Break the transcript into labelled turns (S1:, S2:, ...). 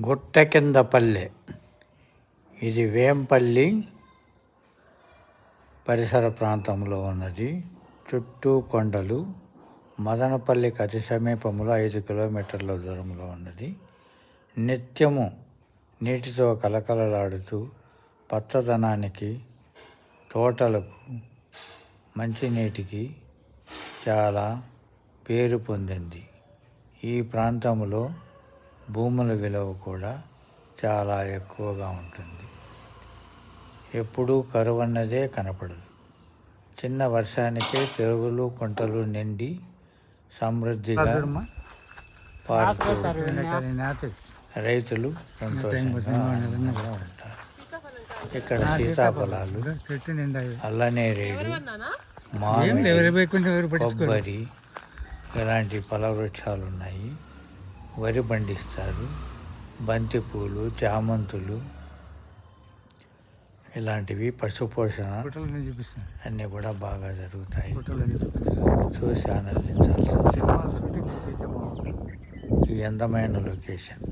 S1: గుట్టకిందపల్లె. ఇది వేంపల్లి పరిసర ప్రాంతంలో ఉన్నది. చుట్టూ కొండలు. మదనపల్లికి అతి సమీపంలో 5 కిలోమీటర్ల దూరంలో ఉన్నది. నిత్యము నీటితో కలకలలాడుతూ పచ్చదనానికి, తోటలకు, మంచినీటికి చాలా పేరు పొందింది. ఈ ప్రాంతంలో భూముల విలువ కూడా చాలా ఎక్కువగా ఉంటుంది. ఎప్పుడూ కరువన్నదే కనపడదు. చిన్న వర్షానికే చెరువులు, కుంటలు నిండి సమృద్ధిగా పారుతూ రైతులు సంతోషంగా ఉంటారు. ఇక్కడ సీతాఫలాలు, అల్లనేరేడు, మామిడి, కొబ్బరి ఇలాంటి ఫల వృక్షాలు ఉన్నాయి. వరి పండిస్తారు. బంతిపూలు, చామంతులు ఇలాంటివి, పశుపోషణ అన్నీ కూడా బాగా జరుగుతాయి. చూసి ఆనందించాల్సింది ఈ అందమైన లొకేషన్.